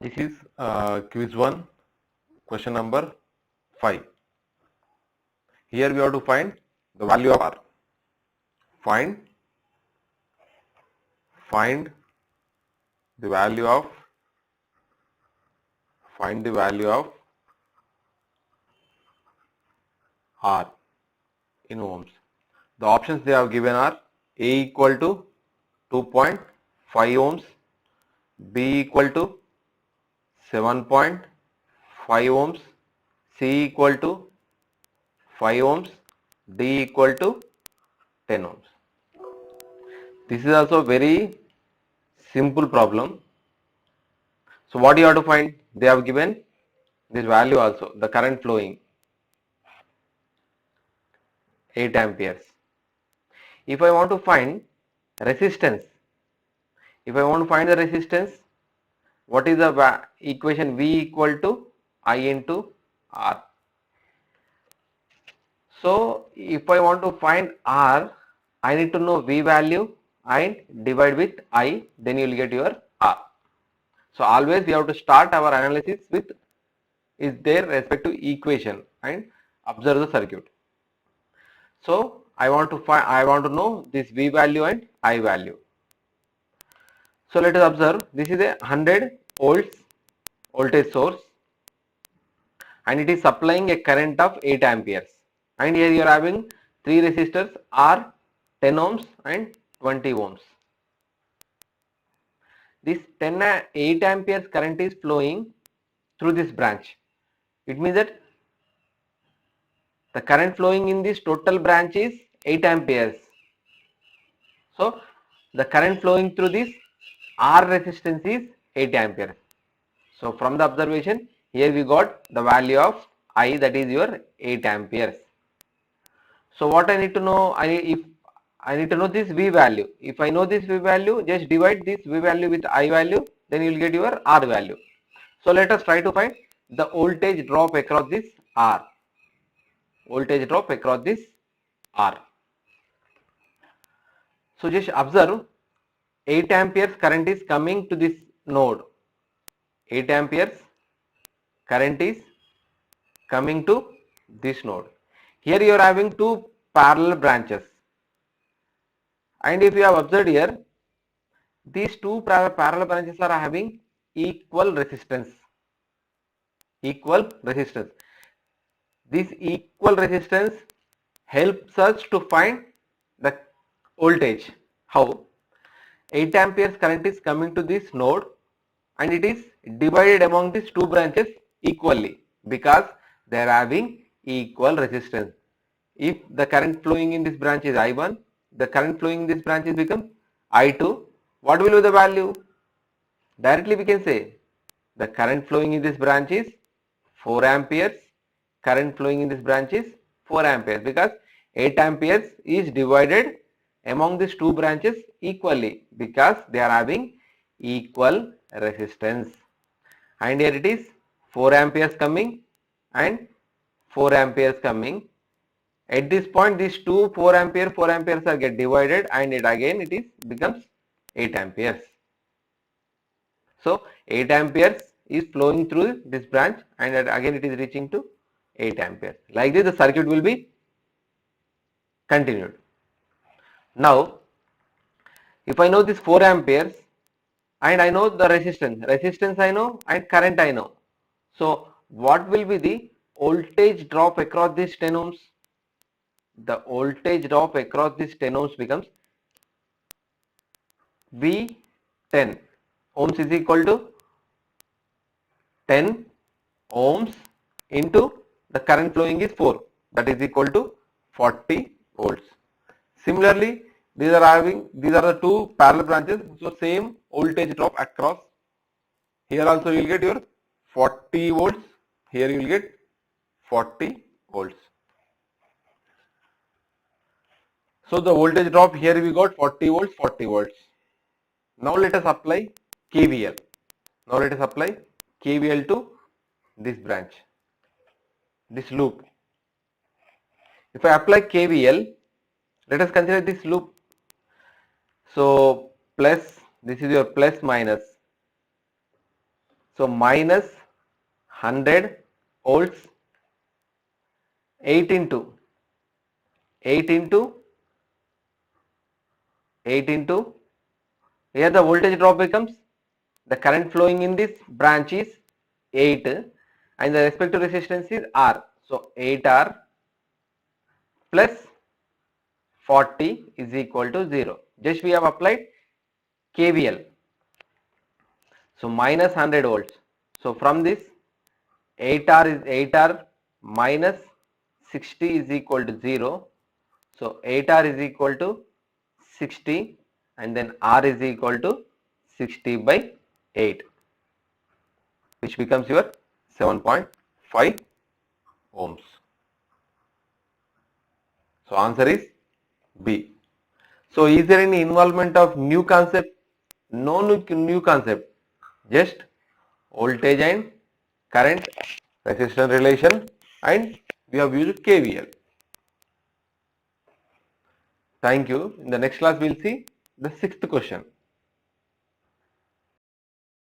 This is quiz 1, question number 5. Here we have to find the value of R. Find the value of R in ohms. The options they have given are A equal to 2.5 ohms, B equal to 7.5 ohms, C equal to 5 ohms, D equal to 10 ohms. This is also very simple problem. So what you have to find? They have given this value also, the current flowing 8 amperes. If I want to find resistance, what is the equation? V equal to I into R. So if I want to find R, I need to know V value and divide with I, then you will get your R. So always we have to start our analysis with is their respective equation and observe the circuit. So I want to know this V value and I value. So let us observe, this is a 100 volts voltage source and it is supplying a current of 8 amperes, and here you are having 3 resistors R, 10 ohms and 20 ohms. This 8 amperes current is flowing through this branch. It means that the current flowing in this total branch is 8 amperes. So the current flowing through this R resistance is 8 amperes. So from the observation, here we got the value of I, that is your 8 amperes. So what I need to know, I need to know this V value. If I know this V value, just divide this V value with I value, then you will get your R value. So let us try to find the voltage drop across this R. Voltage drop across this R. So just observe, 8 amperes current is coming to this node. 8 amperes current is coming to this node. Here you are having two parallel branches. And if you have observed here, these two parallel branches are having equal resistance. This equal resistance helps us to find the voltage. How? 8 amperes current is coming to this node and it is divided among these two branches equally because they are having equal resistance. If the current flowing in this branch is I1, the current flowing in this branch is become I2. What will be the value? Directly we can say the current flowing in this branch is 4 amperes. Current flowing in this branch is 4 amperes because 8 amperes is divided among these two branches equally because they are having equal resistance. And here it is 4 amperes coming and 4 amperes coming. At this point, these two 4 amperes are get divided and it is becomes 8 amperes. So 8 amperes is flowing through this branch and again it is reaching to 8 amperes. Like this the circuit will be continued. Now if I know this 4 amperes and I know the resistance I know and current I know. So what will be the voltage drop across these 10 ohms? The voltage drop across this 10 ohms becomes V10 ohms is equal to 10 ohms into the current flowing is 4, that is equal to 40 volts. Similarly, these are the two parallel branches, so same voltage drop across. Here also you will get your 40 volts, here you will get 40 volts. So the voltage drop here we got 40 volts. Now let us apply KVL. To this branch, this loop. If I apply KVL, let us consider this loop. So plus, this is your plus minus. So minus 100 volts, 8 into 8 into 8 into, here the voltage drop becomes, the current flowing in this branch is 8 and the respective resistance is R. So 8R plus 40 is equal to 0. Just we have applied KVL. So minus 100 volts. So from this 8R is 8R minus 60 is equal to 0. So 8R is equal to 60 and then R is equal to 60 by 8, which becomes your 7.5 ohms. So answer is B. So is there any involvement of new concept? No new concept, just voltage and current resistance relation, and we have used KVL. Thank you. In the next class we will see the 6th question.